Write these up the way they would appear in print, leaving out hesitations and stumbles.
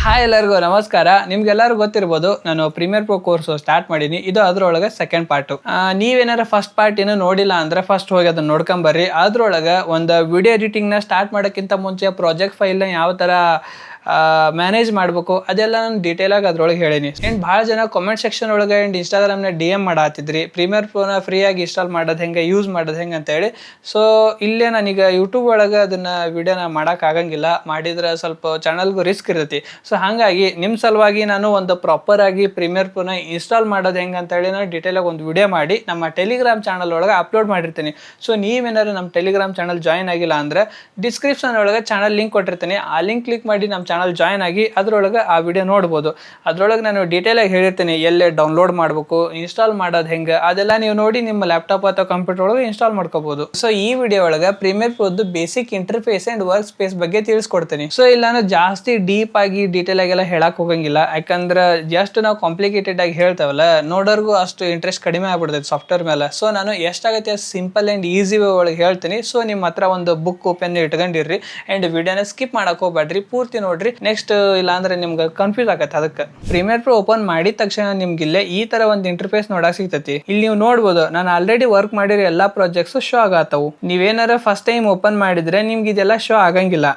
Hi ಎಲ್ಲರಿಗೂ ನಮಸ್ಕಾರ. ನಿಮ್ಗೆಲ್ಲರಿಗೂ ಗೊತ್ತಿರ್ಬೋದು ನಾನು ಪ್ರೀಮಿಯರ್ ಪ್ರೋ ಕೋರ್ಸ್ ಸ್ಟಾರ್ಟ್ ಮಾಡೀನಿ. ಇದು ಅದ್ರೊಳಗೆ ಸೆಕೆಂಡ್ ಪಾರ್ಟ್. ನೀವೇನಾರ ಫಸ್ಟ್ ಪಾರ್ಟ್ ಏನೋ ನೋಡಿಲ್ಲ ಅಂದ್ರೆ ಫಸ್ಟ್ ಹೋಗಿ ಅದನ್ನ ನೋಡ್ಕೊಂಬರ್ರಿ. ಅದ್ರೊಳಗೆ ಒಂದು ವಿಡಿಯೋ ಎಡಿಟಿಂಗ್ನ ಸ್ಟಾರ್ಟ್ ಮಾಡೋಕ್ಕಿಂತ ಮುಂಚೆ ಪ್ರಾಜೆಕ್ಟ್ ಫೈಲ್ನ ಯಾವ ಥರ ಮ್ಯಾನೇಜ್ ಮಾಡಬೇಕು ಅದೆಲ್ಲ ನಾನು ಡೀಟೇಲಾಗಿ ಅದ್ರೊಳಗೆ ಹೇಳೀನಿ. ಆ್ಯಂಡ್ ಭಾಳ ಜನ ಕಾಮೆಂಟ್ ಸೆಕ್ಷನ್ ಒಳಗೆ ಆ್ಯಂಡ್ ಇನ್ಸ್ಟಾಗ್ರಾಮ್ನ DM ಮಾಡತ್ತಿದ್ರಿ ಪ್ರೀಮಿಯರ್ ಪ್ರೋನ ಫ್ರೀಯಾಗಿ ಇನ್ಸ್ಟಾಲ್ ಮಾಡೋದು ಹೆಂಗೆ, ಯೂಸ್ ಮಾಡೋದು ಹೆಂಗೆ ಅಂತೇಳಿ. ಸೊ ಇಲ್ಲೇ ನಾನೀಗ ಯೂಟ್ಯೂಬ್ ಒಳಗೆ ಅದನ್ನು ವಿಡಿಯೋನ ಮಾಡೋಕ್ಕಾಗಂಗಿಲ್ಲ, ಮಾಡಿದ್ರೆ ಸ್ವಲ್ಪ ಚಾನಲ್ಗೂ ರಿಸ್ಕ್ ಇರ್ತೈತಿ. ಸೊ ಹಾಗಾಗಿ ನಿಮ್ಮ ಸಲುವಾಗಿ ನಾನು ಒಂದು ಪ್ರಾಪರಾಗಿ ಪ್ರೀಮಿಯರ್ ಪ್ರೋನ ಇನ್ಸ್ಟಾಲ್ ಮಾಡೋದು ಹೆಂಗೆ ಅಂತೇಳಿ ನಾನು ಡೀಟೇಲಾಗಿ ಒಂದು ವಿಡಿಯೋ ಮಾಡಿ ನಮ್ಮ ಟೆಲಿಗ್ರಾಮ್ ಚಾನಲ್ ಒಳಗೆ ಅಪ್ಲೋಡ್ ಮಾಡಿರ್ತೀನಿ. ಸೊ ನೀವೇನಾದ್ರು ನಮ್ಮ ಟೆಲಿಗ್ರಾಮ್ ಚಾನಲ್ ಜಾಯ್ನ್ ಆಗಿಲ್ಲ ಅಂದರೆ ಡಿಸ್ಕ್ರಿಪ್ಷನ್ ಒಳಗೆ ಚಾನಲ್ ಲಿಂಕ್ ಕೊಟ್ಟಿರ್ತೀನಿ. ಆ ಲಿಂಕ್ ಕ್ಲಿಕ್ ಮಾಡಿ ನಮ್ಮ ಚಾನಲ್ ಜಾಯ್ನ್ ಆಗಿ ಅದ್ರೊಳಗೆ ಆ ವಿಡಿಯೋ ನೋಡ್ಬೋದು. ಅದ್ರೊಳಗೆ ನಾನು ಡೀಟೇಲಾಗಿ ಹೇಳಿರ್ತೀನಿ ಎಲ್ಲೇ ಡೌನ್ಲೋಡ್ ಮಾಡಬೇಕು, ಇನ್ಸ್ಟಾಲ್ ಮಾಡೋದು ಹೆಂಗೆ ಅದೆಲ್ಲ ನೀವು ನೋಡಿ ನಿಮ್ಮ ಲ್ಯಾಪ್ಟಾಪ್ ಅಥವಾ ಕಂಪ್ಯೂಟರ್ ಒಳಗೆ ಇನ್ಸ್ಟಾಲ್ ಮಾಡ್ಕೋಬಹುದು. ಸೊ ಈ ವಿಡಿಯೋ ಒಳಗೆ ಪ್ರೀಮಿಯರ್ ಪ್ರೋದು basic interface and workspace ಬಗ್ಗೆ ತಿಳಿಸ್ಕೊಡ್ತೀನಿ. ಸೊ ಇಲ್ಲ ನಾನು ಜಾಸ್ತಿ ಡೀಪ್ ಆಗಿ ಡೀಟೇಲ್ ಆಗಿ ಎಲ್ಲ ಹೇಳಕ್ ಹೋಗಂಗಿಲ್ಲ, ಯಾಕಂದ್ರೆ ಜಸ್ಟ್ ನಾವು ಕಾಂಪ್ಲಿಕೇಟೆಡ್ ಆಗಿ ಹೇಳ್ತಾವಲ್ಲ ನೋಡೋರ್ಗು ಅಷ್ಟು ಇಂಟ್ರೆಸ್ಟ್ ಕಡಿಮೆ ಆಗ್ಬಿಡ್ತೈತೆ ಸಾಫ್ಟ್ವೇರ್ ಮೇಲೆ. ಸೊ ನಾನು ಎಷ್ಟಾಗತ್ತೆ ಸಿಂಪಲ್ ಅಂಡ್ ಈಸಿ ವೇ ಒಳಗೆ ಹೇಳ್ತೀನಿ. ಸೊ ನಿಮ್ಮ ಹತ್ರ ಒಂದು ಬುಕ್ ಪೆನ್ ಇಟ್ಕೊಂಡಿರ್ರಿ ಅಂಡ್ ವಿಡಿಯೋನ ಸ್ಕಿಪ್ ಮಾಡಕ್ ಹೋಗ್ಬೇಡ್ರಿ, ಪೂರ್ತಿ ನೋಡ್ರಿ. ನೆಕ್ಸ್ಟ್ ಇಲ್ಲ ಅಂದ್ರೆ ನಿಮ್ಗೆ ಕನ್ಫ್ಯೂಸ್ ಆಗತ್ತೆ. ಅದಕ್ಕೆ ಪ್ರೀಮಿಯರ್ ಪ್ರೋ ಓಪನ್ ಮಾಡಿದ ತಕ್ಷಣ ನಿಮ್ಗೆ ಇಲ್ಲೇ ಈ ತರ ಒಂದು ಇಂಟರ್ಫೇಸ್ ನೋಡಕ್ ಸಿಗ್ತೈತಿ. ಇಲ್ಲಿ ನೀವು ನೋಡ್ಬೋದು ನಾನು ಆಲ್ರೆಡಿ ವರ್ಕ್ ಮಾಡಿರೋ ಎಲ್ಲಾ ಪ್ರಾಜೆಕ್ಟ್ಸ್ ಶೋ ಆಗತ್ತವು. ನೀವೇನಾರ ಫಸ್ಟ್ ಟೈಮ್ ಓಪನ್ ಮಾಡಿದ್ರೆ ನಿಮ್ಗೆ ಇದೆಲ್ಲ ಶೋ ಆಗಂಗಿಲ್ಲ.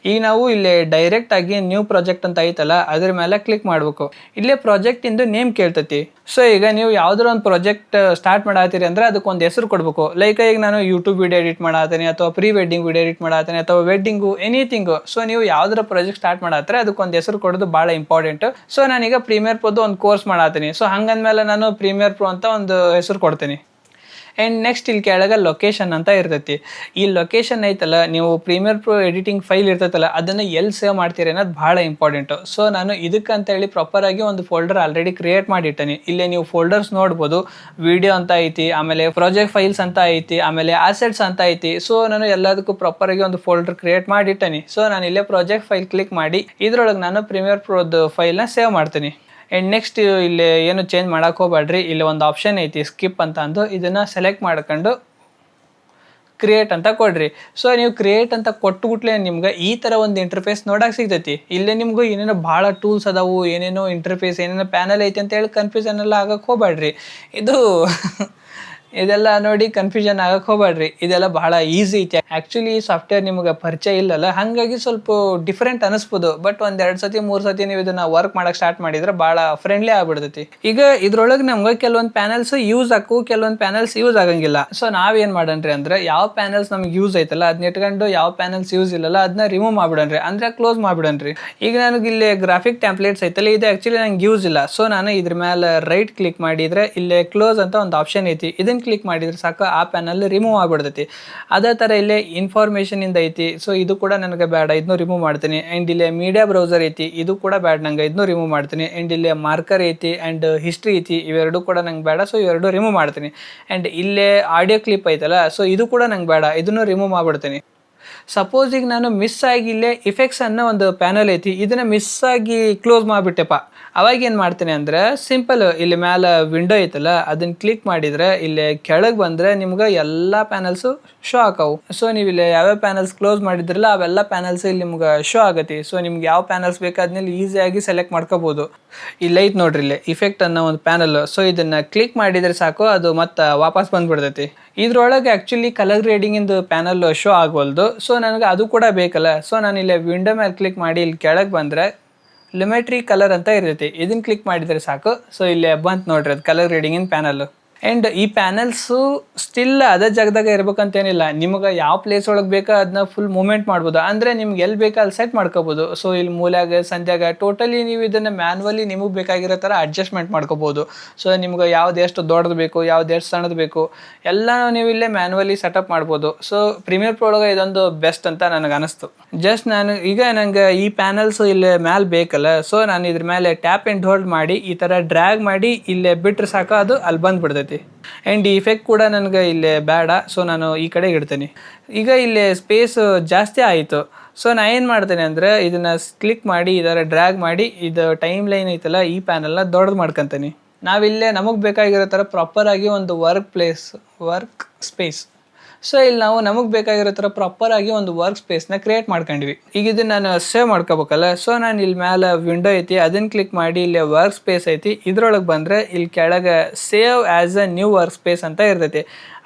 ಈಗ ನಾವು ಇಲ್ಲಿ ಡೈರೆಕ್ಟ್ ಆಗಿ ನ್ಯೂ ಪ್ರಾಜೆಕ್ಟ್ ಅಂತ ಐತಲ್ಲ ಅದ್ರ ಮೇಲೆ ಕ್ಲಿಕ್ ಮಾಡ್ಬೇಕು. ಇಲ್ಲೇ ಪ್ರಾಜೆಕ್ಟ್ ಇಂದು ನೇಮ್ ಕೇಳ್ತೈತಿ. ಸೊ ಈಗ ನೀವು ಯಾವ್ದಾರ ಒಂದು ಪ್ರಾಜೆಕ್ಟ್ ಸ್ಟಾರ್ಟ್ ಮಾಡತ್ತೀರಿ ಅಂದ್ರೆ ಅದಕ್ಕೊಂದು ಹೆಸರು ಕೊಡ್ಬೇಕು. ಲೈಕ್ ಈಗ ನಾನು ಯೂಟ್ಯೂಬ್ ವಿಡಿಯೋ ಎಡಿಟ್ ಮಾಡತ್ತೀನಿ ಅಥವಾ ಪ್ರೀ ವೆಡ್ಡಿಂಗ್ ವಿಡಿಯೋ ಎಡಿಟ್ ಮಾಡತ್ತೀನಿ ಅಥವಾ ವೆಡ್ಡಿಂಗು ಎನಿಥಿಂಗು. ಸೊ ನೀವು ಯಾವ್ದಾರ ಪ್ರಾಜೆಕ್ಟ್ ಸ್ಟಾರ್ಟ್ ಮಾಡತ್ತಾರೆ ಅದಕ್ಕೊಂದು ಹೆಸರು ಕೊಡೋದು ಭಾಳ ಇಂಪಾರ್ಟೆಂಟ್. ಸೊ ನಾನೀಗ ಪ್ರೀಮಿಯರ್ ಪ್ರೋದು ಒಂದು ಕೋರ್ಸ್ ಮಾಡತ್ತೀನಿ. ಸೊ ಹಂಗಂದ್ಮೇಲೆ ನಾನು ಪ್ರೀಮಿಯರ್ ಪ್ರೋ ಅಂತ ಒಂದು ಹೆಸರು ಕೊಡ್ತೀನಿ. ಆ್ಯಂಡ್ ನೆಕ್ಸ್ಟ್ ಇಲ್ಲಿ ಕೆಳಗೆ ಲೊಕೇಶನ್ ಅಂತ ಇರ್ತೈತಿ. ಈ ಲೊಕೇಶನ್ ಐತಲ್ಲ, ನೀವು ಪ್ರೀಮಿಯರ್ ಪ್ರೋ ಎಡಿಟಿಂಗ್ ಫೈಲ್ ಇರ್ತೈತಲ್ಲ ಅದನ್ನು ಎಲ್ಲಿ ಸೇವ್ ಮಾಡ್ತೀರಿ ಅನ್ನೋದು ಭಾಳ ಇಂಪಾರ್ಟೆಂಟು. ಸೊ ನಾನು ಇದಕ್ಕಂತ ಹೇಳಿ ಪ್ರಾಪರಾಗಿ ಒಂದು ಫೋಲ್ಡರ್ ಆಲ್ರೆಡಿ ಕ್ರಿಯೇಟ್ ಮಾಡಿಟ್ಟೇನೆ. ಇಲ್ಲೇ ನೀವು ಫೋಲ್ಡರ್ಸ್ ನೋಡ್ಬೋದು. ವಿಡಿಯೋ ಅಂತ ಐತಿ, ಆಮೇಲೆ ಪ್ರಾಜೆಕ್ಟ್ ಫೈಲ್ಸ್ ಅಂತ ಐತಿ, ಆಮೇಲೆ ಆಸೆಟ್ಸ್ ಅಂತ ಐತಿ. ಸೊ ನಾನು ಎಲ್ಲದಕ್ಕೂ ಪ್ರಾಪರಾಗಿ ಒಂದು ಫೋಲ್ಡರ್ ಕ್ರಿಯೇಟ್ ಮಾಡಿಟ್ಟೇನೆ. ಸೊ ನಾನು ಇಲ್ಲೇ ಪ್ರಾಜೆಕ್ಟ್ ಫೈಲ್ ಕ್ಲಿಕ್ ಮಾಡಿ ಇದ್ರೊಳಗೆ ನಾನು ಪ್ರೀಮಿಯರ್ ಪ್ರೋದು ಫೈಲ್ನ ಸೇವ್ ಮಾಡ್ತೀನಿ. ಆ್ಯಂಡ್ ನೆಕ್ಸ್ಟ್ ಇಲ್ಲಿ ಏನು ಚೇಂಜ್ ಮಾಡಕ್ಕೆ ಹೋಗ್ಬೇಡ್ರಿ. ಇಲ್ಲಿ ಒಂದು ಆಪ್ಷನ್ ಐತಿ ಸ್ಕಿಪ್ ಅಂತ ಅಂದು, ಇದನ್ನು ಸೆಲೆಕ್ಟ್ ಮಾಡ್ಕೊಂಡು ಕ್ರಿಯೇಟ್ ಅಂತ ಕೊಡ್ರಿ. ಸೊ ನೀವು ಕ್ರಿಯೇಟ್ ಅಂತ ಕೊಟ್ಟುಬಿಟ್ಲೆ ನಿಮ್ಗೆ ಈ ಥರ ಒಂದು ಇಂಟರ್ಫೇಸ್ ನೋಡಕ್ಕೆ ಸಿಗ್ತೈತಿ. ಇಲ್ಲೇ ನಿಮ್ಗೆ ಏನೇನೋ ಭಾಳ ಟೂಲ್ಸ್ ಅದಾವು, ಏನೇನೋ ಇಂಟರ್ಫೇಸ್, ಏನೇನೋ ಪ್ಯಾನಲ್ ಐತಿ ಅಂತ ಹೇಳಿ ಕನ್ಫ್ಯೂಷನ್ ಎಲ್ಲ ಆಗಕ್ಕೆ ಹೋಗ್ಬೇಡ್ರಿ. ಇದೆಲ್ಲ ನೋಡಿ ಕನ್ಫ್ಯೂಷನ್ ಆಗಕ್ಕೆ ಹೋಗ್ಬೇಡ್ರಿ. ಇದೆಲ್ಲ ಬಹಳ ಈಸಿ ಐತಿ. ಆ್ಯಕ್ಚುಲಿ ಈ ಸಾಫ್ಟ್ವೇರ್ ನಿಮ್ಗೆ ಪರಿಚಯ ಇಲ್ಲಲ್ಲ, ಹಾಗಾಗಿ ಸ್ವಲ್ಪ ಡಿಫ್ರೆಂಟ್ ಅನಿಸ್ಬೋದು. ಬಟ್ ಒಂದು 2 ಸತಿ 3 ಸತಿ ನೀವು ಇದನ್ನ ವರ್ಕ್ ಮಾಡಕ್ಕೆ ಸ್ಟಾರ್ಟ್ ಮಾಡಿದ್ರೆ ಭಾಳ ಫ್ರೆಂಡ್ಲಿ ಆಗ್ಬಿಡ್ತೈತಿ. ಈಗ ಇದ್ರೊಳಗೆ ನಮ್ಗೆ ಕೆಲವೊಂದು ಪ್ಯಾನಲ್ಸ್ ಯೂಸ್ ಆಕು, ಕೆಲವೊಂದು ಪ್ಯಾನಲ್ಸ್ ಯೂಸ್ ಆಗಂಗಿಲ್ಲ. ಸೊ ನಾವೇನು ಮಾಡನ್ರಿ ಅಂದ್ರೆ ಯಾವ ಪ್ಯಾನಲ್ಸ್ ನಮ್ಗೆ ಯೂಸ್ ಐತಲ್ಲ ಅದನ್ನ ಇಟ್ಕೊಂಡು ಯಾವ ಪ್ಯಾನಲ್ಸ್ ಯೂಸ್ ಇಲ್ಲಲ್ಲ ಅದನ್ನ ರಿಮೂವ್ ಮಾಡ್ಬಿಡನ್ರಿ, ಅಂದ್ರೆ ಕ್ಲೋಸ್ ಮಾಡ್ಬಿಡನ್ರಿ. ಈಗ ನನಗೆ ಇಲ್ಲಿ ಗ್ರಾಫಿಕ್ ಟೆಂಪ್ಲೇಟ್ಸ್ ಐತಲ್ಲ ಇದು ಆ್ಯಕ್ಚುಲಿ ನಂಗೆ ಯೂಸ್ ಇಲ್ಲ. ಸೊ ನಾನು ಇದ್ರ ಮೇಲೆ ರೈಟ್ ಕ್ಲಿಕ್ ಮಾಡಿದ್ರೆ ಇಲ್ಲೇ ಕ್ಲೋಸ್ ಅಂತ ಒಂದು ಆಪ್ಷನ್ ಐತಿ. ಇದನ್ನ ಕ್ಲಿಕ್ ಮಾಡಿದ್ರೆ ಸಾಕು ಆ ಪ್ಯಾನಲ್ ರಿಮೂವ್ ಆಗ್ಬಿಡ್ತೈತಿ. ಅದೇ ಥರ ಇಲ್ಲೇ ಇನ್ಫಾರ್ಮೇಷನ್ ಇಂದ ಐತಿ. ಸೊ ಇದು ಕೂಡ ನನಗೆ ಬೇಡ, ಇದನ್ನು ರಿಮೂವ್ ಮಾಡ್ತೀನಿ. ಆ್ಯಂಡ್ ಇಲ್ಲೇ ಮೀಡಿಯಾ ಬ್ರೌಸರ್ ಐತಿ, ಇದು ಕೂಡ ಬೇಡ ನಂಗೆ, ಇದನ್ನು ರಿಮೂವ್ ಮಾಡ್ತೀನಿ. ಆ್ಯಂಡ್ ಇಲ್ಲೇ ಮಾರ್ಕರ್ ಐತಿ ಆ್ಯಂಡ್ ಹಿಸ್ಟ್ರಿ ಐತಿ, ಇವೆರಡು ಕೂಡ ನಂಗೆ ಬೇಡ. ಸೊ ಇವೆರಡು ರಿಮೂವ್ ಮಾಡ್ತೀನಿ. ಆ್ಯಂಡ್ ಇಲ್ಲೇ ಆಡಿಯೋ ಕ್ಲಿಪ್ ಐತಲ್ಲ, ಸೊ ಇದು ಕೂಡ ನಂಗೆ ಬೇಡ, ಇದನ್ನು ರಿಮೂವ್ ಮಾಡ್ಬಿಡ್ತೀನಿ. ಸಪೋಸ್ ಈಗ ನಾನು ಮಿಸ್ ಆಗಿ ಇಲ್ಲೇ ಇಫೆಕ್ಟ್ಸ್ ಅನ್ನೋ ಒಂದು ಪ್ಯಾನಲ್ ಐತಿ, ಇದನ್ನ ಮಿಸ್ ಆಗಿ ಕ್ಲೋಸ್ ಮಾಡಿಬಿಟ್ಟೆಪ್ಪ. ಅವಾಗ ಏನು ಮಾಡ್ತೀನಿ ಅಂದರೆ ಸಿಂಪಲ್ ಇಲ್ಲಿ ಮೇಲೆ ವಿಂಡೋ ಐತಲ್ಲ ಅದನ್ನ ಕ್ಲಿಕ್ ಮಾಡಿದರೆ ಇಲ್ಲಿ ಕೆಳಗೆ ಬಂದರೆ ನಿಮ್ಗೆ ಎಲ್ಲ ಪ್ಯಾನಲ್ಸು ಶೋ ಆಕಾವು. ಸೊ ನೀವು ಇಲ್ಲಿ ಯಾವ್ಯಾವ ಪ್ಯಾನಲ್ಸ್ ಕ್ಲೋಸ್ ಮಾಡಿದ್ರಲ್ಲ ಅವೆಲ್ಲ ಪ್ಯಾನಲ್ಸ್ ಇಲ್ಲಿ ನಿಮ್ಗೆ ಶೋ ಆಗತ್ತೆ. ಸೊ ನಿಮ್ಗೆ ಯಾವ ಪ್ಯಾನಲ್ಸ್ ಬೇಕು ಅದನ್ನೆಲ್ಲ ಈಸಿಯಾಗಿ ಸೆಲೆಕ್ಟ್ ಮಾಡ್ಕೋಬೋದು. ಇಲ್ಲಿ ಐತೆ ನೋಡ್ರಿ ಇಲ್ಲಿ ಇಫೆಕ್ಟ್ ಅನ್ನೋ ಒಂದು ಪ್ಯಾನಲ್. ಸೊ ಇದನ್ನು ಕ್ಲಿಕ್ ಮಾಡಿದರೆ ಸಾಕು, ಅದು ಮತ್ತೆ ವಾಪಸ್ ಬಂದ್ಬಿಡ್ತೈತಿ. ಇದ್ರೊಳಗೆ ಆ್ಯಕ್ಚುಲಿ ಕಲರ್ ಗ್ರೇಡಿಂಗಿಂದು ಪ್ಯಾನಲ್ ಶೋ ಆಗವಲ್ದು. ಸೊ ನನಗೆ ಅದು ಕೂಡ ಬೇಕಲ್ಲ. ಸೊ ನಾನು ಇಲ್ಲಿ ವಿಂಡೋ ಮೇಲೆ ಕ್ಲಿಕ್ ಮಾಡಿ ಇಲ್ಲಿ ಕೆಳಗೆ ಬಂದರೆ ಲಿಮೆಟ್ರಿ ಕಲರ್ ಅಂತ ಇರ್ತೈತಿ, ಇದನ್ನ ಕ್ಲಿಕ್ ಮಾಡಿದರೆ ಸಾಕು. ಸೊ ಇಲ್ಲಿ ಬಂತು ನೋಡ್ರಿ ಅದು ಕಲರ್ ಗ್ರೇಡಿಂಗಿನ ಪ್ಯಾನಲ್. ಆ್ಯಂಡ್ ಈ ಪ್ಯಾನಲ್ಸು ಸ್ಟಿಲ್ ಅದೇ ಜಾಗದಾಗ ಇರ್ಬೇಕಂತೇನಿಲ್ಲ, ನಿಮ್ಗೆ ಯಾವ ಪ್ಲೇಸ್ ಒಳಗೆ ಬೇಕೋ ಅದನ್ನ ಫುಲ್ ಮೂವ್ಮೆಂಟ್ ಮಾಡ್ಬೋದು. ಅಂದರೆ ನಿಮ್ಗೆ ಎಲ್ಲಿ ಬೇಕೋ ಅಲ್ಲಿ ಸೆಟ್ ಮಾಡ್ಕೋಬೋದು. ಸೊ ಇಲ್ಲಿ ಮೂಲ್ಯಾಗ ಸಂಧ್ಯಾಗ ಟೋಟಲಿ ನೀವು ಇದನ್ನು ಮ್ಯಾನ್ಯಲಿ ನಿಮಗೆ ಬೇಕಾಗಿರೋ ಥರ ಅಡ್ಜಸ್ಟ್ಮೆಂಟ್ ಮಾಡ್ಕೋಬೋದು. ಸೊ ನಿಮ್ಗೆ ಯಾವ್ದು ಎಷ್ಟು ದೊಡ್ಡದು ಬೇಕು, ಯಾವ್ದು ಎಷ್ಟು ಸಣ್ಣದು ಬೇಕು ಎಲ್ಲ ನೀವು ಇಲ್ಲೇ ಮ್ಯಾನ್ಯಲಿ ಸೆಟಪ್ ಮಾಡ್ಬೋದು. ಸೊ ಪ್ರೀಮಿಯರ್ ಪ್ರೋ ಒಳಗೆ ಇದೊಂದು ಬೆಸ್ಟ್ ಅಂತ ನನಗೆ ಅನಿಸ್ತು. ಜಸ್ಟ್ ನಾನು ಈಗ ನಂಗೆ ಈ ಪ್ಯಾನಲ್ಸ್ ಇಲ್ಲಿ ಮ್ಯಾಲೆ ಬೇಕಲ್ಲ, ಸೊ ನಾನು ಇದ್ರ ಮೇಲೆ ಟ್ಯಾಪ್ ಆ್ಯಂಡ್ ಹೋಲ್ಡ್ ಮಾಡಿ ಈ ಥರ ಡ್ರ್ಯಾಗ್ ಮಾಡಿ ಇಲ್ಲೇ ಬಿಟ್ಟರೆ ಸಾಕು, ಅದು ಅಲ್ಲಿ ಬಂದುಬಿಡ್ತೈತಿ. ಆ್ಯಂಡ್ ಈ ಇಫೆಕ್ಟ್ ಕೂಡ ನನಗೆ ಇಲ್ಲೇ ಬೇಡ. ಸೊ ನಾನು ಈ ಕಡೆಗೆ ಇಡ್ತೀನಿ. ಈಗ ಇಲ್ಲಿ ಸ್ಪೇಸ್ ಜಾಸ್ತಿ ಆಯಿತು. ಸೊ ನಾನು ಏನು ಮಾಡ್ತೇನೆ ಅಂದರೆ ಇದನ್ನು ಕ್ಲಿಕ್ ಮಾಡಿ ಇದರ ಡ್ರ್ಯಾಗ್ ಮಾಡಿ ಇದು ಟೈಮ್ ಲೈನ್ ಐತಲ್ಲ ಈ ಪ್ಯಾನಲ್ನ ದೊಡ್ಡದು ಮಾಡ್ಕೊತೀನಿ. ನಾವಿಲ್ಲೇ ನಮಗೆ ಬೇಕಾಗಿರೋ ಥರ ಪ್ರಾಪರಾಗಿ ಒಂದು ವರ್ಕ್ ಸ್ಪೇಸ್ ಸೊ ಇಲ್ಲಿ ನಾವು ನಮಗೆ ಬೇಕಾಗಿರೋ ಥರ ಪ್ರಾಪರ್ ಆಗಿ ಒಂದು ವರ್ಕ್ ಸ್ಪೇಸ್ನ ಕ್ರಿಯೇಟ್ ಮಾಡ್ಕೊಂಡ್ವಿ. ಈಗ ಇದನ್ನ ನಾನು ಸೇವ್ ಮಾಡ್ಕೋಬೇಕಲ್ಲ, ಸೊ ನಾನು ಇಲ್ಲಿ ಮೇಲೆ ವಿಂಡೋ ಐತಿ, ಅದನ್ನ ಕ್ಲಿಕ್ ಮಾಡಿ ಇಲ್ಲಿ ವರ್ಕ್ ಸ್ಪೇಸ್ ಐತಿ, ಇದ್ರೊಳಗೆ ಬಂದರೆ ಇಲ್ಲಿ ಕೆಳಗೆ save as a new work space ಅಂತ ಇರ್ತೈತಿ.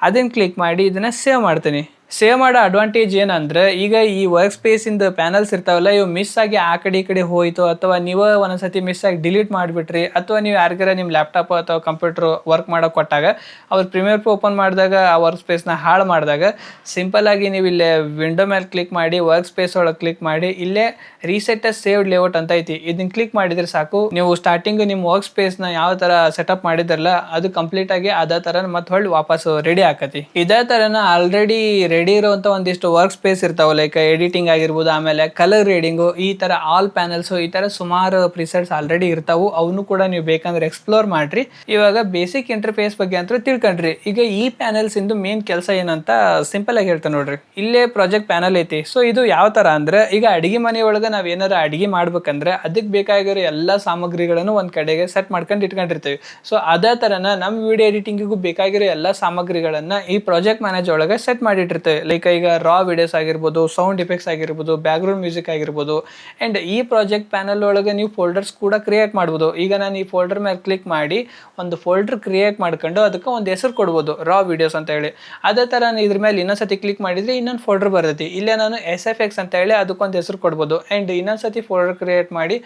ಅದನ್ನ ಕ್ಲಿಕ್ ಮಾಡಿ ಇದನ್ನ ಸೇವ್ ಮಾಡ್ತೀನಿ. ಸೇವ್ ಮಾಡೋ ಅಡ್ವಾಂಟೇಜ್ ಏನಂದ್ರೆ, ಈಗ ಈ ವರ್ಕ್ ಸ್ಪೇಸಿಂದ ಪ್ಯಾನಲ್ಸ್ ಇರ್ತಾವಲ್ಲ, ಇವು ಮಿಸ್ ಆಗಿ ಆ ಕಡೆ ಈ ಕಡೆ ಹೋಯ್ತು, ಅಥವಾ ನೀವು ಒಂದೊಂದ್ಸತಿ ಮಿಸ್ ಆಗಿ ಡಿಲೀಟ್ ಮಾಡಿಬಿಟ್ರಿ, ಅಥವಾ ನೀವು ಯಾರಿಗಾರ ನಿಮ್ಮ ಲ್ಯಾಪ್ಟಾಪ್ ಅಥವಾ ಕಂಪ್ಯೂಟರ್ ವರ್ಕ್ ಮಾಡೋಕೆ ಕೊಟ್ಟಾಗ ಅವ್ರು ಪ್ರೀಮಿಯರ್ ಪ್ರೊ ಓಪನ್ ಮಾಡಿದಾಗ ಆ ವರ್ಕ್ ಸ್ಪೇಸ್ನ ಹಾಳು ಮಾಡಿದಾಗ ಸಿಂಪಲ್ ಆಗಿ ನೀವು ಇಲ್ಲೇ ವಿಂಡೋ ಮೇಲೆ ಕ್ಲಿಕ್ ಮಾಡಿ ವರ್ಕ್ ಸ್ಪೇಸ್ ಒಳಗೆ ಕ್ಲಿಕ್ ಮಾಡಿ ಇಲ್ಲೇ ರೀಸೆಟ್ ಅಸ್ ಸೇವ್ಡ್ ಲೇಔಟ್ ಅಂತ ಐತಿ, ಇದನ್ನ ಕ್ಲಿಕ್ ಮಾಡಿದ್ರೆ ಸಾಕು, ನೀವು ಸ್ಟಾರ್ಟಿಂಗ್ ನಿಮ್ಮ ವರ್ಕ್ ಸ್ಪೇಸ್ನ ಯಾವ ಥರ ಸೆಟಪ್ ಮಾಡಿದ್ರಲ್ಲ ಅದು ಕಂಪ್ಲೀಟ್ ಆಗಿ ಅದೇ ಥರ ಮತ್ತೆ ಹೊಳ್ಳಿ ವಾಪಸ್ ರೆಡಿ ಆಕತಿ. ಇದೇ ಥರನ ಆಲ್ರೆಡಿ ರೆಡಿ ಇರುವಂಥ ಒಂದಿಷ್ಟು ವರ್ಕ್ ಸ್ಪೇಸ್ ಇರ್ತಾವೆ, ಲೈಕ್ ಎಡಿಟಿಂಗ್ ಆಗಿರ್ಬೋದು, ಆಮೇಲೆ ಕಲರ್ ರೀಡಿಂಗು, ಈ ಥರ ಆಲ್ ಪ್ಯಾನಲ್ಸು, ಈ ಥರ ಸುಮಾರು ಪ್ರಿಸೆಟ್ಸ್ ಆಲ್ರೆಡಿ ಇರ್ತಾವೆ. ಅವನು ಕೂಡ ನೀವು ಬೇಕಂದ್ರೆ ಎಕ್ಸ್ಪ್ಲೋರ್ ಮಾಡ್ರಿ. ಇವಾಗ ಬೇಸಿಕ್ ಇಂಟರ್ಫೇಸ್ ಬಗ್ಗೆ ಅಂತ ತಿಳ್ಕೊಂಡ್ರಿ. ಈಗ ಈ ಪ್ಯಾನಲ್ಸ್ ಇಂದು ಮೇನ್ ಕೆಲಸ ಏನಂತ ಸಿಂಪಲ್ ಆಗಿ ಹೇಳ್ತಾ ನೋಡ್ರಿ. ಇಲ್ಲೇ ಪ್ರಾಜೆಕ್ಟ್ ಪ್ಯಾನಲ್ ಐತಿ. ಸೊ ಇದು ಯಾವ ಥರ ಅಂದ್ರೆ, ಈಗ ಅಡಿಗೆ ಮನೆಯೊಳಗೆ ನಾವು ಏನಾರ ಅಡಿಗೆ ಮಾಡ್ಬೇಕಂದ್ರೆ ಅದಕ್ಕೆ ಬೇಕಾಗಿರೋ ಎಲ್ಲ ಸಾಮಗ್ರಿಗಳನ್ನು ಒಂದು ಕಡೆಗೆ ಸೆಟ್ ಮಾಡ್ಕೊಂಡು ಇಟ್ಕೊಂಡಿರ್ತೀವಿ. ಸೊ ಅದೇ ಥರನ ನಮ್ಮ ವಿಡಿಯೋ ಎಡಿಟಿಂಗಿಗೂ ಬೇಕಾಗಿರೋ ಎಲ್ಲ ಸಾಮಗ್ರಿಗಳನ್ನು ಈ ಪ್ರಾಜೆಕ್ಟ್ ಮ್ಯಾನೇಜರ್ ಒಳಗೆ ಸೆಟ್ ಮಾಡಿಟ್ಟಿರ್ತೇವೆ. ಲೈಕ್ ಈಗ ರಾ ವಿಡಿಯೋಸ್ ಆಗಿರ್ಬೋದು, ಸೌಂಡ್ ಇಫೆಕ್ಟ್ಸ್ ಆಗಿರ್ಬೋದು, ಬ್ಯಾಕ್ಗ್ರೌಂಡ್ ಮ್ಯೂಸಿಕ್ ಆಗಿರ್ಬೋದು. ಆ್ಯಂಡ್ ಈ ಪ್ರಾಜೆಕ್ಟ್ ಪ್ಯಾನಲ್ ಒಳಗೆ ನೀವು ಫೋಲ್ಡರ್ಸ್ ಕೂಡ ಕ್ರಿಯೇಟ್ ಮಾಡ್ಬೋದು. ಈಗ ನಾನು ಈ ಫೋಲ್ಡರ್ ಮೇಲೆ ಕ್ಲಿಕ್ ಮಾಡಿ ಒಂದು ಫೋಲ್ಡರ್ ಕ್ರಿಯೇಟ್ ಮಾಡ್ಕೊಂಡು ಅದಕ್ಕೆ ಒಂದು ಹೆಸರು ಕೊಡ್ಬೋದು, ರಾ ವಿಡಿಯೋಸ್ ಅಂತ ಹೇಳಿ. ಅದೇ ಥರ ಇದ್ರ ಮೇಲೆ ಇನ್ನೊಂದ್ಸತಿ ಕ್ಲಿಕ್ ಮಾಡಿದರೆ ಇನ್ನೊಂದು ಫೋಲ್ಡರ್ ಬರ್ತೈತಿ. ಇಲ್ಲೇ ನಾನು SFX ಅಂತ ಹೇಳಿ ಅದಕ್ಕೊಂದು ಹೆಸರು ಕೊಡ್ಬೋದು. ಆ್ಯಂಡ್ ಇನ್ನೊಂದ್ಸತಿ ಫೋಲ್ಡರ್ ಕ್ರಿಯೇಟ್ ಮಾಡಿ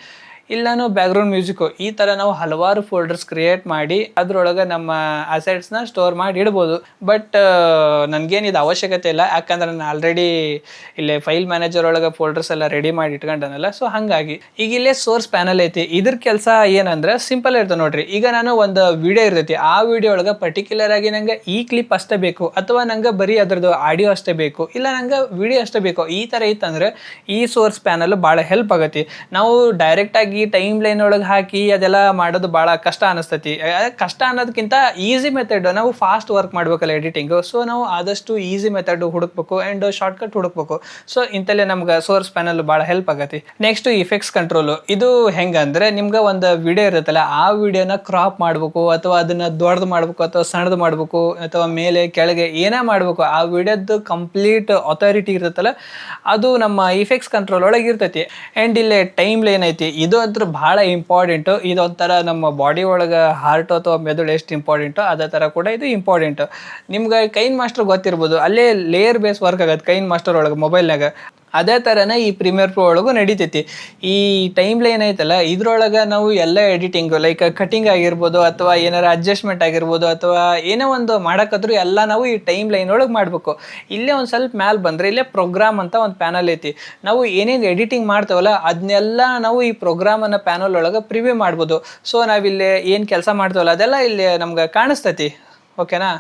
ಇಲ್ಲಾನು ಬ್ಯಾಕ್ಗ್ರೌಂಡ್ ಮ್ಯೂಸಿಕ್ಕು, ಈ ಥರ ನಾವು ಹಲವಾರು ಫೋಲ್ಡರ್ಸ್ ಕ್ರಿಯೇಟ್ ಮಾಡಿ ಅದ್ರೊಳಗೆ ನಮ್ಮ ಅಸೆಟ್ಸ್ನ ಸ್ಟೋರ್ ಮಾಡಿ ಇಡ್ಬೋದು. ಬಟ್ ನನಗೇನು ಇದು ಅವಶ್ಯಕತೆ ಇಲ್ಲ, ಯಾಕಂದ್ರೆ ನಾನು ಆಲ್ರೆಡಿ ಇಲ್ಲೇ ಫೈಲ್ ಮ್ಯಾನೇಜರ್ ಒಳಗೆ ಫೋಲ್ಡರ್ಸ್ ಎಲ್ಲ ರೆಡಿ ಮಾಡಿ ಇಟ್ಕೊಂಡನಲ್ಲ. ಸೊ ಹಾಗಾಗಿ ಈಗ ಇಲ್ಲೇ ಸೋರ್ಸ್ ಪ್ಯಾನಲ್ ಐತಿ. ಇದ್ರ ಕೆಲಸ ಏನಂದ್ರೆ ಸಿಂಪಲ್ ಇರ್ತದೆ ನೋಡ್ರಿ. ಈಗ ನಾನು ಒಂದು ವಿಡಿಯೋ ಇರ್ತೈತಿ, ಆ ವಿಡಿಯೋ ಒಳಗೆ ಪರ್ಟಿಕ್ಯುಲರ್ ಆಗಿ ನಂಗೆ ಈ ಕ್ಲಿಪ್ ಅಷ್ಟೇ ಬೇಕು, ಅಥವಾ ನಂಗೆ ಬರೀ ಅದ್ರದ್ದು ಆಡಿಯೋ ಅಷ್ಟೇ ಬೇಕು, ಇಲ್ಲ ನಂಗೆ ವಿಡಿಯೋ ಅಷ್ಟೇ ಬೇಕು, ಈ ಥರ ಇತ್ತಂದ್ರೆ ಈ ಸೋರ್ಸ್ ಪ್ಯಾನಲ್ ಭಾಳ ಹೆಲ್ಪ್ ಆಗತಿ. ನಾವು ಡೈರೆಕ್ಟಾಗಿ ಟೈಮ್ ಲೈನ್ ಒಳಗೆ ಹಾಕಿ ಅದೆಲ್ಲ ಮಾಡೋದು ಭಾಳ ಕಷ್ಟ ಅನಿಸ್ತೈತಿ. ಕಷ್ಟ ಅನ್ನೋದಕ್ಕಿಂತ ಈಸಿ ಮೆಥಡ್, ನಾವು ಫಾಸ್ಟ್ ವರ್ಕ್ ಮಾಡ್ಬೇಕಲ್ಲ ಎಡಿಟಿಂಗು. ಸೊ ನಾವು ಆದಷ್ಟು ಈಸಿ ಮೆಥಡ್ ಹುಡುಕ್ಬೇಕು ಆ್ಯಂಡ್ ಶಾರ್ಟ್ಕಟ್ ಹುಡುಕ್ಬೇಕು. ಸೊ ಇಂತಲ್ಲೇ ನಮ್ಗೆ ಸೋರ್ಸ್ ಪ್ಯಾನಲ್ ಭಾಳ ಹೆಲ್ಪ್ ಆಗತಿ. Next effects control. ಇದು ಹೆಂಗಂದ್ರೆ, ನಿಮ್ಗೆ ಒಂದು ವಿಡಿಯೋ ಇರುತ್ತಲ್ಲ, ಆ ವಿಡಿಯೋನ ಕ್ರಾಪ್ ಮಾಡಬೇಕು, ಅಥವಾ ಅದನ್ನ ದೊಡ್ಡದು ಮಾಡಬೇಕು, ಅಥವಾ ಸಣ್ಣದು ಮಾಡಬೇಕು, ಅಥವಾ ಮೇಲೆ ಕೆಳಗೆ ಏನೇ ಮಾಡಬೇಕು, ಆ ವಿಡಿಯೋದ್ದು ಕಂಪ್ಲೀಟ್ ಅಥಾರಿಟಿ ಇರುತ್ತಲ್ಲ, ಅದು ನಮ್ಮ ಇಫೆಕ್ಟ್ಸ್ ಕಂಟ್ರೋಲ್ ಒಳಗೆ ಇರ್ತೈತಿ. ಆ್ಯಂಡ್ ಇಲ್ಲೇ ಟೈಮ್ ಲೈನ್ ಐತಿ. ಇದು ಅಂತೂ ಭಾಳ ಇಂಪಾರ್ಟೆಂಟು. ಇದೊಂಥರ ನಮ್ಮ ಬಾಡಿ ಒಳಗೆ ಹಾರ್ಟ್ ಅಥವಾ ಮೆದುಳು ಎಷ್ಟು ಇಂಪಾರ್ಟೆಂಟು ಅದೇ ಥರ ಕೂಡ ಇದು ಇಂಪಾರ್ಟೆಂಟು. ನಿಮ್ಗೆ ಕೈನ್ ಮಾಸ್ಟರ್ ಗೊತ್ತಿರ್ಬೋದು, ಅಲ್ಲೇ ಲೇಯರ್ ಬೇಸ್ ವರ್ಕ್ ಆಗತ್ತೆ ಕೈನ್ ಮಾಸ್ಟರ್ ಒಳಗೆ ಮೊಬೈಲ್ನಾಗ. ಅದೇ ಥರನೇ ಈ ಪ್ರೀಮಿಯರ್ ಪ್ರೊ ಒಳಗೂ ನಡೀತೈತಿ. ಈ ಟೈಮ್ ಲೈನ್ ಐತಲ್ಲ, ಇದ್ರೊಳಗೆ ನಾವು ಎಲ್ಲ ಎಡಿಟಿಂಗು, ಲೈಕ್ ಕಟಿಂಗ್ ಆಗಿರ್ಬೋದು, ಅಥವಾ ಏನಾರ ಅಡ್ಜಸ್ಟ್ಮೆಂಟ್ ಆಗಿರ್ಬೋದು, ಅಥವಾ ಏನೋ ಒಂದು ಮಾಡೋಕ್ಕಾದ್ರೂ ಎಲ್ಲ ನಾವು ಈ ಟೈಮ್ ಲೈನ್ ಒಳಗೆ ಮಾಡಬೇಕು. ಇಲ್ಲೇ ಒಂದು ಸ್ವಲ್ಪ ಮ್ಯಾಲೆ ಬಂದರೆ ಇಲ್ಲೇ ಪ್ರೋಗ್ರಾಮ್ ಅಂತ ಒಂದು ಪ್ಯಾನಲ್ ಐತಿ. ನಾವು ಏನೇನು ಎಡಿಟಿಂಗ್ ಮಾಡ್ತೇವಲ್ಲ ಅದನ್ನೆಲ್ಲ ನಾವು ಈ ಪ್ರೋಗ್ರಾಮನ್ನು ಪ್ಯಾನಲ್ ಒಳಗೆ ಪ್ರಿವ್ಯೂ ಮಾಡ್ಬೋದು. ಸೊ ನಾವಿಲ್ಲಿ ಏನು ಕೆಲಸ ಮಾಡ್ತೇವಲ್ಲ ಅದೆಲ್ಲ ಇಲ್ಲಿ ನಮ್ಗೆ ಕಾಣಿಸ್ತೈತಿ. ಓಕೆನಾ?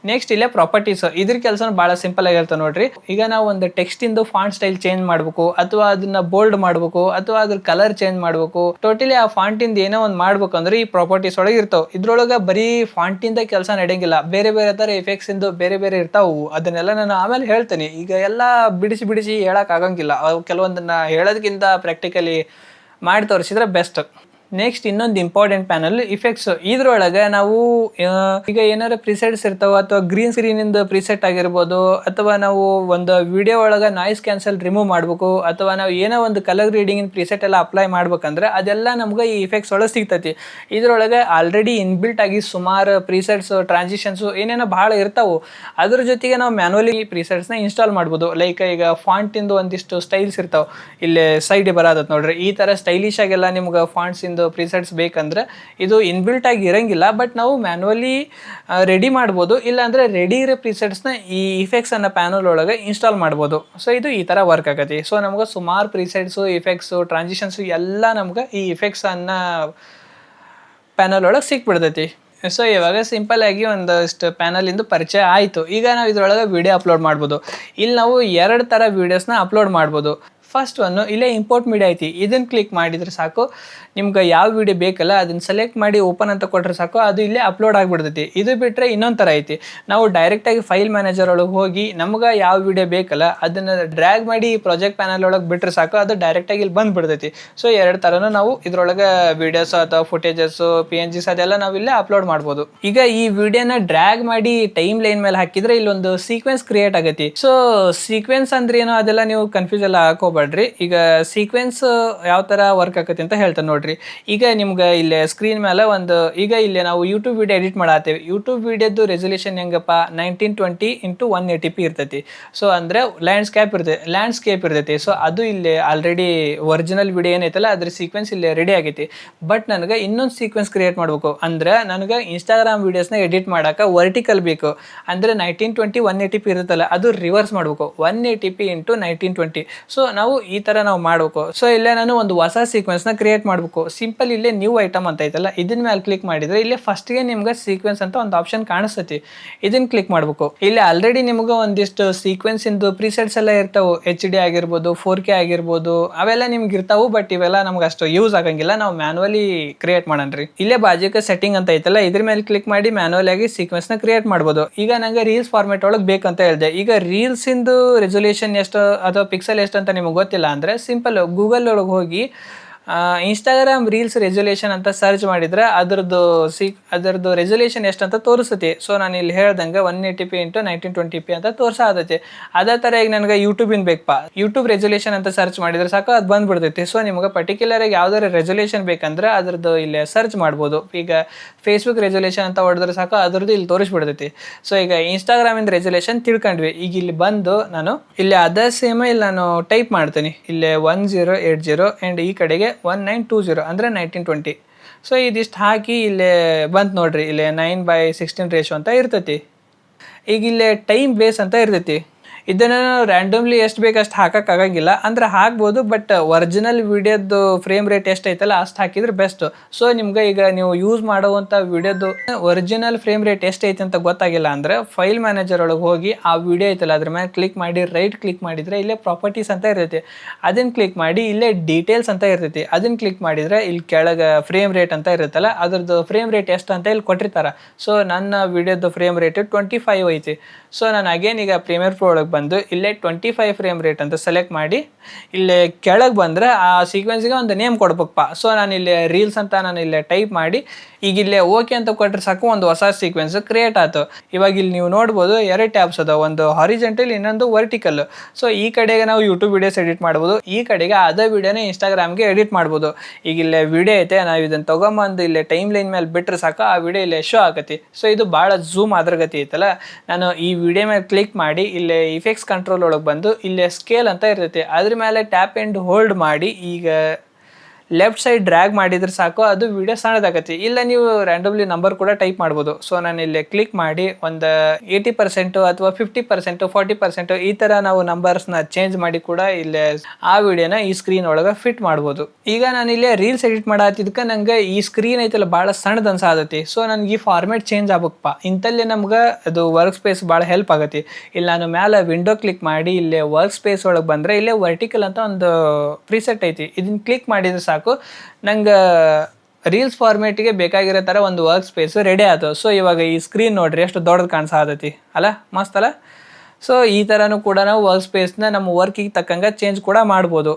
ನೆಕ್ಸ್ಟ್ ಇಲ್ಲೇ ಪ್ರಾಪರ್ಟೀಸ್. ಇದ್ರ ಕೆಲಸ ಭಾಳ ಸಿಂಪಲ್ ಆಗಿರುತ್ತೆ ನೋಡ್ರಿ. ಈಗ ನಾವು ಒಂದು ಟೆಕ್ಸ್ಟಿಂದು ಫಾಂಟ್ ಸ್ಟೈಲ್ ಚೇಂಜ್ ಮಾಡಬೇಕು, ಅಥವಾ ಅದನ್ನ ಬೋಲ್ಡ್ ಮಾಡಬೇಕು, ಅಥವಾ ಅದ್ರ ಕಲರ್ ಚೇಂಜ್ ಮಾಡಬೇಕು, ಟೋಟಲಿ ಆ ಫಾಂಟಿಂದ ಏನೋ ಒಂದು ಮಾಡ್ಬೇಕು ಅಂದ್ರೆ ಈ ಪ್ರಾಪರ್ಟೀಸ್ ಒಳಗೆ ಇರ್ತಾವೆ. ಇದ್ರೊಳಗೆ ಬರೀ ಫಾಂಟಿಂದ ಕೆಲಸ ನಡೆಯಂಗಿಲ್ಲ, ಬೇರೆ ಬೇರೆ ಥರ ಎಫೆಕ್ಟ್ಸ್ ಇಂದು ಬೇರೆ ಬೇರೆ ಇರ್ತಾವು. ಅದನ್ನೆಲ್ಲ ನಾನು ಆಮೇಲೆ ಹೇಳ್ತೀನಿ. ಈಗ ಎಲ್ಲ ಬಿಡಿಸಿ ಹೇಳಕ್ ಆಗಂಗಿಲ್ಲ. ಅವು ಕೆಲವೊಂದನ್ನ ಹೇಳೋದಕ್ಕಿಂತ ಪ್ರಾಕ್ಟಿಕಲಿ ಮಾಡಿ ತೋರಿಸಿದ್ರೆ ಬೆಸ್ಟ್. ನೆಕ್ಸ್ಟ್ ಇನ್ನೊಂದು ಇಂಪಾರ್ಟೆಂಟ್ ಪ್ಯಾನಲ್ ಇಫೆಕ್ಟ್ಸ್. ಇದ್ರೊಳಗೆ ನಾವು ಈಗ ಏನಾರ ಪ್ರಿಸೆಟ್ಸ್ ಇರ್ತಾವೆ, ಅಥವಾ ಗ್ರೀನ್ ಸ್ಕ್ರೀನಿಂದ ಪ್ರಿಸೆಟ್ ಆಗಿರ್ಬೋದು, ಅಥವಾ ನಾವು ಒಂದು ವಿಡಿಯೋ ಒಳಗೆ ನಾಯ್ಸ್ ಕ್ಯಾನ್ಸಲ್ ರಿಮೂವ್ ಮಾಡಬೇಕು, ಅಥವಾ ನಾವು ಏನೋ ಒಂದು ಕಲರ್ ರೀಡಿಂಗಿನ ಪ್ರಿಸೆಟ್ ಎಲ್ಲ ಅಪ್ಲೈ ಮಾಡ್ಬೇಕಂದ್ರೆ ಅದೆಲ್ಲ ನಮ್ಗೆ ಈ ಇಫೆಕ್ಟ್ಸ್ ಒಳಗೆ ಸಿಗ್ತೈತಿ. ಇದ್ರೊಳಗೆ ಆಲ್ರೆಡಿ ಇನ್ಬಿಲ್ಟ್ ಆಗಿ ಸುಮಾರು ಪ್ರಿಸೆಟ್ಸ್, ಟ್ರಾನ್ಸಿಷನ್ಸು ಏನೇನೋ ಭಾಳ ಇರ್ತಾವೆ. ಅದ್ರ ಜೊತೆಗೆ ನಾವು ಮ್ಯಾನ್ಯಲಿ ಈ ಪ್ರಿಸೆಟ್ಸ್ನ ಇನ್ಸ್ಟಾಲ್ ಮಾಡ್ಬೋದು. ಲೈಕ್ ಈಗ ಫಾಂಟಿಂದು ಒಂದಿಷ್ಟು ಸ್ಟೈಲ್ಸ್ ಇರ್ತಾವೆ, ಇಲ್ಲೇ ಸೈಡ್ ಬರೋದತ್ ನೋಡ್ರಿ. ಈ ಥರ ಸ್ಟೈಲಿಶ್ ಆಗೆಲ್ಲ ನಿಮ್ಗೆ ಫಾಂಟ್ಸಿಂದು ಪ್ರಿಸೆಟ್ಸ್ ಬೇಕಂದ್ರೆ ಇದು ಇನ್ಬಿಲ್ಟ್ ಆಗಿ ಇರಂಗಿಲ್ಲ, ಬಟ್ ನಾವು ಮ್ಯಾನ್ಯಲಿ ರೆಡಿ ಮಾಡ್ಬೋದು. ಇಲ್ಲಾಂದ್ರೆ ರೆಡಿ ಇರೋ ಪ್ರಿಸೆಟ್ಸ್ನ ಈ ಇಫೆಕ್ಟ್ಸ್ ಅನ್ನೋ ಪ್ಯಾನಲ್ ಒಳಗೆ ಇನ್ಸ್ಟಾಲ್ ಮಾಡ್ಬೋದು. ಸೊ ಇದು ಈ ಥರ ವರ್ಕ್ ಆಗತ್ತೆ. ಸೊ ನಮ್ಗೆ ಸುಮಾರು ಪ್ರಿಸೆಟ್ಸು, ಇಫೆಕ್ಟ್ಸು, ಟ್ರಾನ್ಸಿಷನ್ಸು ಎಲ್ಲ ನಮ್ಗೆ ಈ ಇಫೆಕ್ಟ್ಸ್ ಅನ್ನೋ ಪ್ಯಾನಲ್ ಒಳಗೆ ಸಿಕ್ಬಿಡ್ತೈತಿ. ಸೊ ಇವಾಗ ಸಿಂಪಲ್ ಆಗಿ ಒಂದಷ್ಟು ಪ್ಯಾನಲಿಂದು ಪರಿಚಯ ಆಯಿತು. ಈಗ ನಾವು ಇದ್ರೊಳಗೆ ವಿಡಿಯೋ ಅಪ್ಲೋಡ್ ಮಾಡ್ಬೋದು. ಇಲ್ಲಿ ನಾವು 2 ಥರ ವೀಡಿಯೋಸ್ನ ಅಪ್ಲೋಡ್ ಮಾಡ್ಬೋದು. ಫಸ್ಟ್ ಒನ್ನು ಇಲ್ಲೇ ಇಂಪೋರ್ಟ್ ಮೀಡಿಯಾ ಐತಿ, ಇದನ್ನು ಕ್ಲಿಕ್ ಮಾಡಿದರೆ ಸಾಕು. ನಿಮ್ಗೆ ಯಾವ ವಿಡಿಯೋ ಬೇಕಲ್ಲ ಅದನ್ನು ಸೆಲೆಕ್ಟ್ ಮಾಡಿ ಓಪನ್ ಅಂತ ಕೊಟ್ಟರೆ ಸಾಕು, ಅದು ಇಲ್ಲೇ ಅಪ್ಲೋಡ್ ಆಗಿಬಿಡ್ತೈತಿ. ಇದು ಬಿಟ್ಟರೆ ಇನ್ನೊಂದು ಥರ ಐತಿ, ನಾವು ಡೈರೆಕ್ಟಾಗಿ ಫೈಲ್ ಮ್ಯಾನೇಜರ್ ಒಳಗೆ ಹೋಗಿ ನಮ್ಗೆ ಯಾವ ವಿಡಿಯೋ ಬೇಕಲ್ಲ ಅದನ್ನು ಡ್ರ್ಯಾಗ್ ಮಾಡಿ ಪ್ರಾಜೆಕ್ಟ್ ಪ್ಯಾನಲ್ ಒಳಗೆ ಬಿಟ್ಟರೆ ಸಾಕು, ಅದು ಡೈರೆಕ್ಟಾಗಿ ಇಲ್ಲಿ ಬಂದುಬಿಡ್ತೈತಿ. ಸೊ ಎರಡು ಥರನೂ ನಾವು ಇದ್ರೊಳಗೆ ವೀಡಿಯೋಸ್ ಅಥವಾ ಫುಟೇಜಸ್ಸು PNGs ಅದೆಲ್ಲ ನಾವು ಇಲ್ಲೇ ಅಪ್ಲೋಡ್ ಮಾಡ್ಬೋದು. ಈಗ ಈ ವಿಡಿಯೋನ ಡ್ರ್ಯಾಗ್ ಮಾಡಿ ಟೈಮ್ ಲೈನ್ ಮೇಲೆ ಹಾಕಿದ್ರೆ ಇಲ್ಲೊಂದು ಸೀಕ್ವೆನ್ಸ್ ಕ್ರಿಯೇಟ್ ಆಗೈತಿ. ಸೊ ಸೀಕ್ವೆನ್ಸ್ ಅಂದ್ರೆ ಏನೋ ಅದೆಲ್ಲ ನೀವು ಕನ್ಫ್ಯೂಸ್ ಎಲ್ಲ ಹಾಕೋಬೇಡ್ರಿ. ಈಗ ಸೀಕ್ವೆನ್ಸ್ ಯಾವ ಥರ ವರ್ಕ್ ಆಕತಿ ಅಂತ ಹೇಳ್ತೇನೆ ನೋಡ್ರಿ. ಈಗ ನಿಮ್ಗೆ ಇಲ್ಲೇ ಸ್ಕ್ರೀನ್ ಮೇಲೆ ಒಂದು, ಈಗ ಇಲ್ಲೇ ನಾವು ಯೂಟ್ಯೂಬ್ ವಿಡಿಯೋ ಎಡಿಟ್ ಮಾಡತ್ತೇವೆ. ಯೂಟ್ಯೂಬ್ ವಿಡಿಯೋದು ರೆಸೊಲ್ಯೂಷನ್ ಹೆಂಗಪ್ಪ 1920x180p ಇರ್ತೈತಿ. ಸೊ ಅಂದರೆ ಲ್ಯಾಂಡ್ಸ್ಕೇಪ್ ಇರ್ತೈತಿ. ಸೊ ಅದು ಇಲ್ಲಿ ಆಲ್ರೆಡಿ ಒರಿಜಿನಲ್ ವಿಡಿಯೋ ಏನೈತಲ್ಲ ಅದ್ರ ಸೀಕ್ವೆನ್ಸ್ ಇಲ್ಲಿ ರೆಡಿ ಆಗೈತಿ. ಬಟ್ ನನಗೆ ಇನ್ನೊಂದು ಸೀಕ್ವೆನ್ಸ್ ಕ್ರಿಯೇಟ್ ಮಾಡ್ಬೇಕು ಅಂದ್ರೆ ನನಗೆ ಇನ್ಸ್ಟಾಗ್ರಾಮ್ ವೀಡಿಯೋಸ್ನ ಎಡಿಟ್ ಮಾಡೋಕೆ ವರ್ಟಿಕಲ್ ಬೇಕು. ಅಂದರೆ 1920x180p ಇರುತ್ತಲ್ಲ ಅದು ರಿವರ್ಸ್ ಮಾಡಬೇಕು, 180p x 1920. ಸೊ ನಾವು ಈ ಥರ ನಾವು ಮಾಡಬೇಕು. ಸೊ ಇಲ್ಲೇ ನಾನು ಒಂದು ಹೊಸ ಸೀಕ್ವೆನ್ಸ್ನ ಕ್ರಿಯೇಟ್ ಮಾಡಬೇಕು. ಸಿಂಪಲ್ ಇಲ್ಲೇ ನ್ಯೂ ಐಟಮ್ ಅಂತ ಐತಲ್ಲ ಇದನ್ನ ಮೇಲೆ ಕ್ಲಿಕ್ ಮಾಡಿದರೆ ಇಲ್ಲಿ ಫಸ್ಟ್ಗೆ ನಿಮ್ಗೆ ಸೀಕ್ವೆನ್ಸ್ ಅಂತ ಒಂದು ಆಪ್ಷನ್ ಕಾಣಿಸ್ತೈತಿ. ಇದನ್ನ ಕ್ಲಿಕ್ ಮಾಡಬೇಕು. ಇಲ್ಲಿ ಆಲ್ರೆಡಿ ನಿಮ್ಗೆ ಒಂದಿಷ್ಟು ಸೀಕ್ವೆನ್ಸ್ ಇಂದು ಪ್ರಿಸೆಟ್ಸ್ ಎಲ್ಲ ಇರ್ತಾವೆ. HD ಆಗಿರ್ಬೋದು, 4K ಆಗಿರ್ಬೋದು, ಅವೆಲ್ಲ ನಿಮ್ಗೆ ಇರ್ತಾವೆ. ಬಟ್ ಇವೆಲ್ಲ ನಮ್ಗೆ ಅಷ್ಟು ಯೂಸ್ ಆಗಂಗಿಲ್ಲ, ನಾವು ಮ್ಯಾನ್ಯುವಲಿ ಕ್ರಿಯೇಟ್ ಮಾಡೋಣ್ರಿ. ಇಲ್ಲೇ ಬಾಜುಕ ಸೆಟ್ಟಿಂಗ್ ಅಂತ ಐತಲ್ಲ ಇದ್ರ ಮೇಲೆ ಕ್ಲಿಕ್ ಮಾಡಿ ಮ್ಯಾನ್ಯುವಲ್ ಆಗಿ ಸೀಕ್ವೆನ್ಸ್ನ ಕ್ರಿಯೇಟ್ ಮಾಡ್ಬೋದು. ಈಗ ನಂಗೆ ರೀಲ್ಸ್ ಫಾರ್ಮೆಟ್ ಒಳಗೆ ಬೇಕಂತ ಹೇಳಿದೆ. ಈಗ ರೀಲ್ಸ್ ಇಂದು ರೆಸೊಲ್ಯೂಷನ್ ಎಷ್ಟು ಅಥವಾ ಪಿಕ್ಸೆಲ್ ಎಷ್ಟು ಅಂತ ನಿಮಗೆ ಗೊತ್ತಿಲ್ಲ ಅಂದರೆ ಸಿಂಪಲ್ ಗೂಗಲ್ ಒಳಗೆ ಹೋಗಿ ಇನ್ಸ್ಟಾಗ್ರಾಮ್ ರೀಲ್ಸ್ ರೆಸೊಲ್ಯೂಷನ್ ಅಂತ ಸರ್ಚ್ ಮಾಡಿದ್ರೆ ಅದರದ್ದು ರೆಸೊಲ್ಯೂಷನ್ ಎಷ್ಟು ಅಂತ ತೋರಿಸ್ತೈತಿ. ಸೊ ನಾನು ಇಲ್ಲಿ ಹೇಳ್ದಂಗೆ 180p x 1920p ಅಂತ ತೋರಿಸತೈತಿ. ಅದೇ ಥರ ಈಗ ನನಗೆ ಯೂಟ್ಯೂಬಿನ ಬೇಕಪ್ಪ, ಯೂಟ್ಯೂಬ್ ರೆಸೊಲ್ಯೂಷನ್ ಅಂತ ಸರ್ಚ್ ಮಾಡಿದ್ರೆ ಸಾಕು ಅದು ಬಂದ್ಬಿಡ್ತೈತಿ. ಸೊ ನಿಮ್ಗೆ ಪರ್ಟಿಕ್ಯುಲರ್ ಆಗಿ ಯಾವ್ದಾರು ರೆಸೊಲ್ಯೂಷನ್ ಬೇಕಂದ್ರೆ ಅದ್ರದ್ದು ಇಲ್ಲಿ ಸರ್ಚ್ ಮಾಡ್ಬೋದು. ಈಗ ಫೇಸ್ಬುಕ್ ರೆಸೊಲ್ಯೂಷನ್ ಅಂತ ಹೊಡೆದ್ರೆ ಸಾಕು ಅದ್ರದ್ದು ಇಲ್ಲಿ ತೋರಿಸ್ಬಿಡ್ತೈತಿ. ಸೊ ಈಗ ಇನ್ಸ್ಟಾಗ್ರಾಮಿಂದ ರೆಸೊಲ್ಯೂಷನ್ ತಿಳ್ಕೊಂಡ್ವಿ. ಈಗ ಇಲ್ಲಿ ಬಂದು ನಾನು ಇಲ್ಲಿ ಅದೇ ಸೇಮ್ ಇಲ್ಲಿ ನಾನು ಟೈಪ್ ಮಾಡ್ತೀನಿ. ಇಲ್ಲೇ 1080 ಆ್ಯಂಡ್ ಈ ಕಡೆಗೆ 1920 ಅಂದರೆ 1920. ಸೊ ಇದಿಷ್ಟು ಹಾಕಿ ಇಲ್ಲೇ ಬಂತು ನೋಡ್ರಿ, ಇಲ್ಲೇ 9:16 ರೇಷೋ ಅಂತ ಇರ್ತೈತಿ. ಈಗ ಇಲ್ಲೇ ಟೈಮ್ ಬೇಸ್ ಅಂತ ಇರ್ತೈತಿ. ಇದನ್ನು ರ್ಯಾಂಡಮ್ಲಿ ಎಷ್ಟು ಬೇಕು ಅಷ್ಟು ಹಾಕೋಕ್ಕಾಗಂಗಿಲ್ಲ, ಅಂದ್ರೆ ಹಾಕ್ಬೋದು. ಬಟ್ ಒರಿಜಿನಲ್ ವಿಡಿಯೋದು ಫ್ರೇಮ್ ರೇಟ್ ಎಷ್ಟೈತಲ್ಲ ಅಷ್ಟು ಹಾಕಿದ್ರೆ ಬೆಸ್ಟ್. ಸೊ ನಿಮ್ಗೆ ಈಗ ನೀವು ಯೂಸ್ ಮಾಡುವಂಥ ವಿಡಿಯೋದು ಒರಿಜಿನಲ್ ಫ್ರೇಮ್ ರೇಟ್ ಎಷ್ಟೈತೆ ಅಂತ ಗೊತ್ತಾಗಿಲ್ಲ ಅಂದರೆ ಫೈಲ್ ಮ್ಯಾನೇಜರ್ ಒಳಗೆ ಹೋಗಿ ಆ ವಿಡಿಯೋ ಐತಲ್ಲ ಅದ್ರ ಮೇಲೆ ಕ್ಲಿಕ್ ಮಾಡಿ ರೈಟ್ ಕ್ಲಿಕ್ ಮಾಡಿದರೆ ಇಲ್ಲೇ ಪ್ರಾಪರ್ಟೀಸ್ ಅಂತ ಇರ್ತೈತಿ. ಅದನ್ನು ಕ್ಲಿಕ್ ಮಾಡಿ ಇಲ್ಲೇ ಡೀಟೇಲ್ಸ್ ಅಂತ ಇರ್ತೈತಿ. ಅದನ್ನು ಕ್ಲಿಕ್ ಮಾಡಿದರೆ ಇಲ್ಲಿ ಕೆಳಗೆ ಫ್ರೇಮ್ ರೇಟ್ ಅಂತ ಇರುತ್ತಲ್ಲ ಅದ್ರದ್ದು ಫ್ರೇಮ್ ರೇಟ್ ಎಷ್ಟು ಅಂತ ಇಲ್ಲಿ ಕೊಟ್ಟಿರ್ತಾರೆ. ಸೊ ನನ್ನ ವಿಡಿಯೋದು ಫ್ರೇಮ್ ರೇಟ್ 25 ಐತಿ. ಸೊ ನಾನು ಅಗೇನ್ ಈಗ ಪ್ರೀಮಿಯರ್ ಪ್ರೋ ಒಳಗೆ ಬಂದು ಇಲ್ಲೇ 25 ಫ್ರೇಮ್ ರೇಟ್ ಅಂತ ಸೆಲೆಕ್ಟ್ ಮಾಡಿ ಇಲ್ಲೇ ಕೆಳಗೆ ಬಂದರೆ ಆ ಸೀಕ್ವೆನ್ಸ್ಗೆ ಒಂದು ನೇಮ್ ಕೊಡ್ಬೇಕಪ್ಪ. ಸೊ ನಾನು ಇಲ್ಲಿ ರೀಲ್ಸ್ ಅಂತ ನಾನು ಇಲ್ಲೇ ಟೈಪ್ ಮಾಡಿ ಈಗ ಇಲ್ಲೇ ಓಕೆ ಅಂತ ಕೊಟ್ಟರೆ ಸಾಕು, ಒಂದು ಹೊಸ ಸೀಕ್ವೆನ್ಸ್ ಕ್ರಿಯೇಟ್ ಆಯ್ತು. ಇವಾಗ ಇಲ್ಲಿ ನೀವು ನೋಡ್ಬೋದು 2 ಟ್ಯಾಬ್ಸ್ ಅದಾವೆ, ಒಂದು ಹಾರಿಜೆಂಟಲ್ ಇನ್ನೊಂದು ವರ್ಟಿಕಲ್. ಸೊ ಈ ಕಡೆಗೆ ನಾವು ಯೂಟ್ಯೂಬ್ ವಿಡಿಯೋಸ್ ಎಡಿಟ್ ಮಾಡ್ಬೋದು, ಈ ಕಡೆಗೆ ಅದೇ ವಿಡಿಯೋನ ಇನ್ಸ್ಟಾಗ್ರಾಮ್ಗೆ ಎಡಿಟ್ ಮಾಡ್ಬೋದು. ಈಗ ಇಲ್ಲೇ ವಿಡಿಯೋ ಐತೆ, ನಾವು ಇದನ್ನು ತೊಗೊಂಬಂದು ಇಲ್ಲೇ ಟೈಮ್ ಲೈನ್ ಮೇಲೆ ಬಿಟ್ಟರೆ ಸಾಕು ಆ ವಿಡಿಯೋ ಇಲ್ಲೇ ಶೋ ಆಗತಿ. ಸೊ ಇದು ಭಾಳ ಝೂಮ್ ಆದ್ರಗತಿ ಐತಲ್ಲ, ನಾನು ಈ ವಿಡಿಯೋ ಮೇಲೆ ಕ್ಲಿಕ್ ಮಾಡಿ ಇಲ್ಲೇ ಇಫೆಕ್ಟ್ಸ್ ಕಂಟ್ರೋಲ್ ಒಳಗೆ ಬಂದು ಇಲ್ಲೇ ಸ್ಕೇಲ್ ಅಂತ ಇರ್ತೈತಿ, ಅದ್ರ ಮೇಲೆ ಟ್ಯಾಪ್ ಆ್ಯಂಡ್ ಹೋಲ್ಡ್ ಮಾಡಿ ಈಗ ಲೆಫ್ಟ್ ಸೈಡ್ ಡ್ರ್ಯಾಗ್ ಮಾಡಿದ್ರೆ ಸಾಕು ಅದು ವಿಡಿಯೋ ಸಣ್ಣದಾಗತ್ತೆ. ಇಲ್ಲ ನೀವು ರ್ಯಾಂಡಮ್ಲಿ ನಂಬರ್ ಕೂಡ ಟೈಪ್ ಮಾಡ್ಬೋದು. ಸೊ ನಾನು ಇಲ್ಲಿ ಕ್ಲಿಕ್ ಮಾಡಿ ಒಂದು 80% ಅಥವಾ 50%, 40% ಈ ಥರ ನಾವು ನಂಬರ್ಸ್ನ ಚೇಂಜ್ ಮಾಡಿ ಕೂಡ ಇಲ್ಲೇ ಆ ವಿಡಿಯೋನ ಈ ಸ್ಕ್ರೀನ್ ಒಳಗೆ ಫಿಟ್ ಮಾಡ್ಬೋದು. ಈಗ ನಾನು ಇಲ್ಲೇ ರೀಲ್ಸ್ ಎಡಿಟ್ ಮಾಡತ್ತಿದ್ಕೆ ನಂಗೆ ಈ ಸ್ಕ್ರೀನ್ ಐತಲ್ಲ ಭಾಳ ಸಣ್ಣದು ಅನ್ಸಾದತಿ. ಸೊ ನನಗೆ ಈ ಫಾರ್ಮೇಟ್ ಚೇಂಜ್ ಆಗ್ಬೇಕಪ್ಪ, ಇಂಥಲ್ಲಿ ನಮ್ಗೆ ಅದು ವರ್ಕ್ ಸ್ಪೇಸ್ ಭಾಳ ಹೆಲ್ಪ್ ಆಗತ್ತೆ. ಇಲ್ಲಿ ನಾನು ಮೇಲೆ ವಿಂಡೋ ಕ್ಲಿಕ್ ಮಾಡಿ ಇಲ್ಲೇ ವರ್ಕ್ ಸ್ಪೇಸ್ ಒಳಗೆ ಬಂದರೆ ಇಲ್ಲೇ ವರ್ಟಿಕಲ್ ಅಂತ ಒಂದು ಪ್ರಿಸೆಟ್ ಐತಿ. ಇದನ್ನ ಕ್ಲಿಕ್ ಮಾಡಿದ್ರೆ ಸಾಕು ನಂಗೆ ರೀಲ್ಸ್ ಫಾರ್ಮೇಟಿಗೆ ಬೇಕಾಗಿರೋ ಥರ ಒಂದು ವರ್ಕ್ ಸ್ಪೇಸ್ ರೆಡಿ ಆಯ್ತು. ಸೊ ಇವಾಗ ಈ ಸ್ಕ್ರೀನ್ ನೋಡ್ರಿ ಎಷ್ಟು ದೊಡ್ಡದು ಕಾಣಿಸತೈತಿ ಅಲ್ಲ, ಮಸ್ತ್ ಅಲ್ಲ. ಸೊ ಈ ಥರನೂ ಕೂಡ ನಾವು ವರ್ಕ್ ಸ್ಪೇಸ್ನ ನಮ್ಮ ವರ್ಕಿಗೆ ತಕ್ಕಂಗೆ ಚೇಂಜ್ ಕೂಡ ಮಾಡ್ಬೋದು.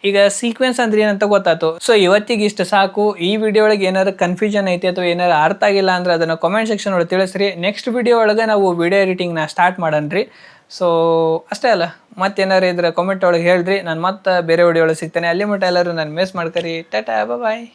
ಈಗ ಸೀಕ್ವೆನ್ಸ್ ಅಂದ್ರೆ ಏನಂತ ಗೊತ್ತಾಯ್ತು. ಸೊ ಇವತ್ತಿಗೆ ಇಷ್ಟು ಸಾಕು. ಈ ವಿಡಿಯೋ ಒಳಗೆ ಏನಾದ್ರು ಕನ್ಫ್ಯೂಷನ್ ಐತಿ ಅಥವಾ ಏನಾರು ಅರ್ಥ ಆಗಿಲ್ಲ ಅಂದ್ರೆ ಅದನ್ನು ಕಾಮೆಂಟ್ ಸೆಕ್ಷನ್ ಒಳಗೆ ತಿಳಿಸ್ರಿ. ನೆಕ್ಸ್ಟ್ ವಿಡಿಯೋ ಒಳಗೆ ನಾವು ವಿಡಿಯೋ ಎಡಿಟಿಂಗ್ನ ಸ್ಟಾರ್ಟ್ ಮಾಡೋಣ್ರಿ. ಸೊ ಅಷ್ಟೇ ಅಲ್ಲ, ಮತ್ತೇನಾರು ಇದ್ರೆ ಕಾಮೆಂಟ್ ಒಳಗೆ ಹೇಳ್ರಿ. ನಾನು ಮತ್ತೆ ಬೇರೆ ವಿಡಿಯೋ ಒಳಗೆ ಸಿಗ್ತೇನೆ. ಅಲ್ಲಿ ಮಟ್ಟ ಎಲ್ಲರೂ ನಾನು ಮಿಸ್ ಮಾಡ್ಕರಿ. ಟಾಟಾ, ಬಾಯ್.